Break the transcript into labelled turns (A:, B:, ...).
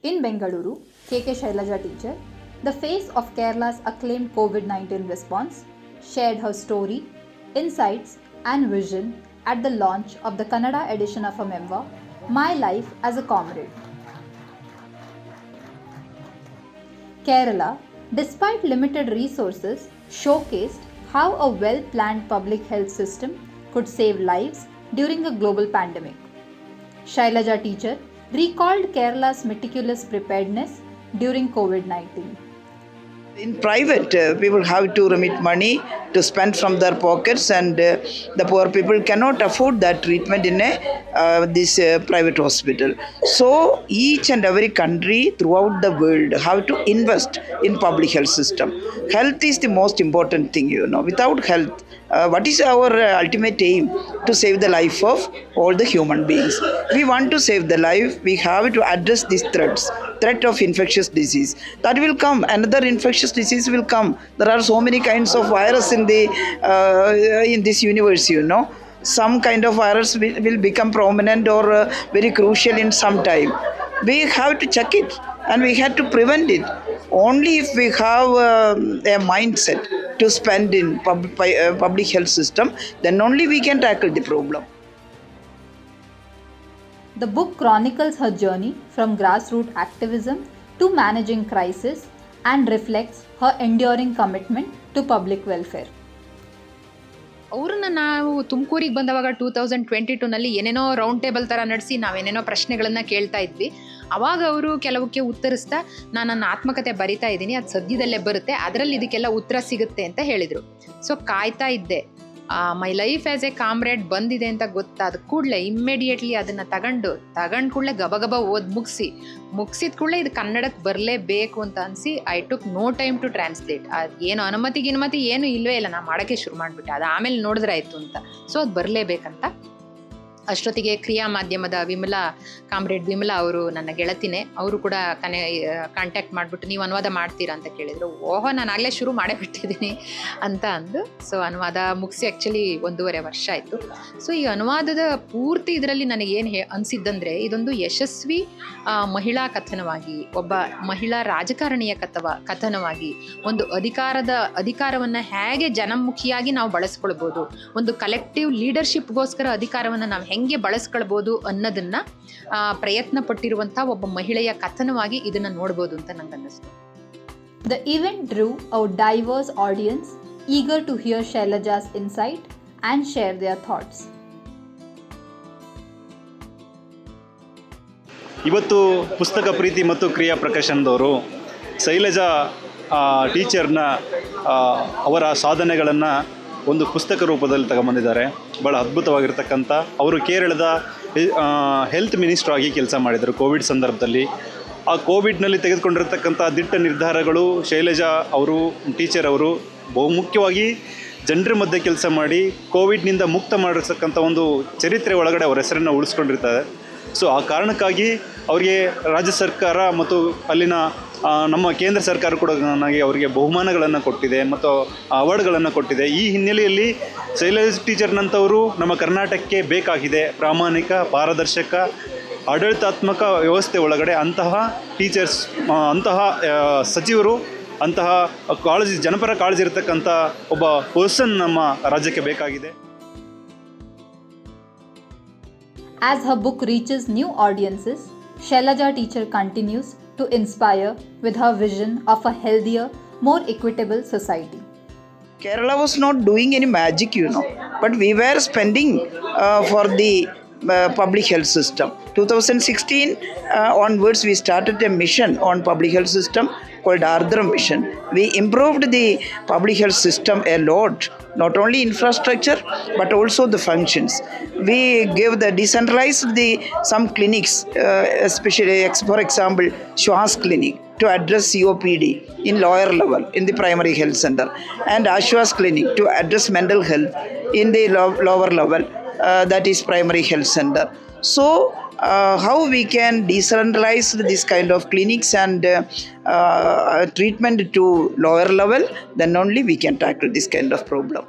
A: In Bengaluru, KK Shailaja teacher, the face of Kerala's acclaimed COVID-19 response, shared her story, insights, and vision at the launch of the Kannada edition of her memoir, My Life as a Comrade. Kerala, despite limited resources, showcased how a well-planned public health system could save lives during a global pandemic. Shailaja teacher recalled Kerala's meticulous preparedness during COVID-19.
B: In private, people have to remit money to spend from their pockets, and the poor people cannot afford that treatment in this private hospital. So each and every country throughout the world have to invest in public health system. Health is the most important thing, Without health, what is our ultimate aim? To save the life of all the human beings. We want to save the life, we have to address these threat of infectious disease. That will come, another infectious disease will come. There are so many kinds of virus in this universe, Some kind of virus will become prominent or very crucial in some time. We have to check it and we have to prevent it. Only if we have a mindset to spend in public health system, then only we can tackle the problem.
A: The book chronicles her journey from grassroots activism to managing crisis and reflects her enduring commitment to public welfare.
C: ಅವ್ರನ್ನ ನಾವು ತುಮಕೂರಿಗೆ ಬಂದವಾಗ 2022ನಲ್ಲಿ ಏನೇನೋ round table ಥರ ನಡೆಸಿ ನಾವೇನೇನೋ ಪ್ರಶ್ನೆಗಳನ್ನು ಕೇಳ್ತಾ ಇದ್ವಿ. ಅವಾಗ ಅವರು ಕೆಲವಕ್ಕೆ ಉತ್ತರಿಸ್ತಾ ನಾನು ನನ್ನ ಆತ್ಮಕಥೆ ಬರಿತಾ ಇದ್ದೀನಿ, ಅದು ಸದ್ಯದಲ್ಲೇ ಬರುತ್ತೆ, ಅದರಲ್ಲಿ ಇದಕ್ಕೆಲ್ಲ ಉತ್ತರ ಸಿಗುತ್ತೆ ಅಂತ ಹೇಳಿದರು. ಸೊ ಕಾಯ್ತಾ ಇದ್ದೆ. My life as A comrade ಬಂದಿದೆ ಅಂತ ಗೊತ್ತಾದ ಕೂಡಲೇ ಇಮ್ಮಿಡಿಯೇಟ್ಲಿ ಅದನ್ನು ತಗೊಂಡು ಕೂಡಲೇ ಗಬಗಬ ಮುಗಿಸಿದ ಕೂಡಲೇ ಇದು ಕನ್ನಡಕ್ಕೆ ಬರಲೇಬೇಕು ಅಂತ ಅನಿಸಿ I took no time to translate. ಅದು ಏನು ಅನುಮತಿ ಏನು ಇಲ್ಲವೇ ಇಲ್ಲ, ನಾನು ಮಾಡೋಕ್ಕೆ ಶುರು ಮಾಡಿಬಿಟ್ಟೆ. ಅದು ಆಮೇಲೆ ನೋಡಿದ್ರೆ ಆಯಿತು ಅಂತ. ಸೊ ಅದು ಬರಲೇಬೇಕಂತ ಅಷ್ಟೊತ್ತಿಗೆ ಕ್ರಿಯಾ ಮಾಧ್ಯಮದ ಕಾಮ್ರೇಡ್ ವಿಮಲಾ ಅವರು ನನ್ನ ಗೆಳತಿನೇ, ಅವರು ಕೂಡ ಕಾಂಟ್ಯಾಕ್ಟ್ ಮಾಡಿಬಿಟ್ಟು ನೀವು ಅನುವಾದ ಮಾಡ್ತೀರಾ ಅಂತ ಕೇಳಿದರು. ಓಹೋ, ನಾನು ಆಗಲೇ ಶುರು ಮಾಡೇ ಬಿಟ್ಟಿದ್ದೀನಿ ಅಂತ ಅಂದು. ಸೊ ಅನುವಾದ ಮುಗಿಸಿ ಆ್ಯಕ್ಚುಲಿ 1.5 ವರ್ಷ ಆಯಿತು. ಸೊ ಈ ಅನುವಾದದ ಪೂರ್ತಿ ಇದರಲ್ಲಿ ನನಗೇನು ಅನಿಸಿದ್ದಂದರೆ, ಇದೊಂದು ಯಶಸ್ವಿ ಮಹಿಳಾ ಕಥನವಾಗಿ, ಒಬ್ಬ ಮಹಿಳಾ ರಾಜಕಾರಣಿಯ ಕಥನವಾಗಿ, ಒಂದು ಅಧಿಕಾರವನ್ನು ಹೇಗೆ ಜನಮುಖಿಯಾಗಿ ನಾವು ಬಳಸ್ಕೊಳ್ಬೋದು, ಒಂದು ಕಲೆಕ್ಟಿವ್ ಲೀಡರ್ಶಿಪ್ಗೋಸ್ಕರ ಅಧಿಕಾರವನ್ನು ನಾವು ಹೆಂಗೆ ಬಳಸ್ಕೊಳ್ಬೋದು ಅನ್ನೋದನ್ನ ಪ್ರಯತ್ನ ಪಟ್ಟಿರುವಂಥ ಒಬ್ಬ ಮಹಿಳೆಯ ಕಥನವಾಗಿ ಇದನ್ನು ನೋಡ್ಬೋದು ಅಂತ ನಂಗೆ ಅನ್ನಿಸ್ತು.
A: The event drew a diverse audience eager to hear Shailaja's insight and share their thoughts.
D: ಇವತ್ತು ಪುಸ್ತಕ ಪ್ರೀತಿ ಮತ್ತು ಕ್ರಿಯಾ ಪ್ರಕಾಶನದವರು ಶೈಲಜಾ ಟೀಚರ್ನ ಅವರ ಸಾಧನೆಗಳನ್ನು ಒಂದು ಪುಸ್ತಕ ರೂಪದಲ್ಲಿ ತಗೊಂಬಂದಿದ್ದಾರೆ. ಭಾಳ ಅದ್ಭುತವಾಗಿರ್ತಕ್ಕಂಥ, ಅವರು ಕೇರಳದ ಹೆಲ್ತ್ ಮಿನಿಸ್ಟ್ರ್ ಆಗಿ ಕೆಲಸ ಮಾಡಿದರು ಕೋವಿಡ್ ಸಂದರ್ಭದಲ್ಲಿ. ಆ ಕೋವಿಡ್ನಲ್ಲಿ ತೆಗೆದುಕೊಂಡಿರ್ತಕ್ಕಂಥ ದಿಟ್ಟ ನಿರ್ಧಾರಗಳು ಶೈಲಜಾ ಅವರು ಟೀಚರ್ ಅವರು ಬಹುಮುಖ್ಯವಾಗಿ ಜನರ ಮಧ್ಯೆ ಕೆಲಸ ಮಾಡಿ ಕೋವಿಡ್ನಿಂದ ಮುಕ್ತ ಮಾಡಿರ್ತಕ್ಕಂಥ ಒಂದು ಚರಿತ್ರೆ ಒಳಗಡೆ ಅವರ ಹೆಸರನ್ನು ಉಳಿಸ್ಕೊಂಡಿರ್ತಾರೆ. ಸೊ ಆ ಕಾರಣಕ್ಕಾಗಿ ಅವರಿಗೆ ರಾಜ್ಯ ಸರ್ಕಾರ ಮತ್ತು ಅಲ್ಲಿನ ನಮ್ಮ ಕೇಂದ್ರ ಸರ್ಕಾರ ಕೂಡ ಅವರಿಗೆ ಬಹುಮಾನಗಳನ್ನು ಕೊಟ್ಟಿದೆ ಮತ್ತು ಅವಾರ್ಡ್ಗಳನ್ನು ಕೊಟ್ಟಿದೆ. ಈ ಹಿನ್ನೆಲೆಯಲ್ಲಿ ಶೈಲಜಾ ಟೀಚರ್ನಂಥವರು ನಮ್ಮ ಕರ್ನಾಟಕಕ್ಕೆ ಬೇಕಾಗಿದೆ. ಪ್ರಾಮಾಣಿಕ, ಪಾರದರ್ಶಕ, ಆಡಳಿತಾತ್ಮಕ ವ್ಯವಸ್ಥೆ ಒಳಗಡೆ ಅಂತಹ ಟೀಚರ್ಸ್, ಅಂತಹ ಸಚಿವರು, ಅಂತಹ ಜನಪರ ಕಾಳಜಿ ಇರತಕ್ಕಂಥ ಒಬ್ಬ ಪರ್ಸನ್ ನಮ್ಮ ರಾಜ್ಯಕ್ಕೆ ಬೇಕಾಗಿದೆ.
A: As her book reaches new audiences, Shailaja teacher continues to inspire with her vision of a healthier, more equitable society.
B: Kerala was not doing any magic, but we were spending for the public health system. 2016 onwards, we started a mission on public health system called Ardhram Mission. We improved the public health system a lot, not only infrastructure but also the functions. We gave the decentralized some clinics, especially for example Shwas Clinic to address COPD in lower level in the primary health center, and Ashwas Clinic to address mental health in the lower level, that is primary health center. So how we can decentralize this kind of clinics and treatment to lower level, then only we can tackle this kind of problem.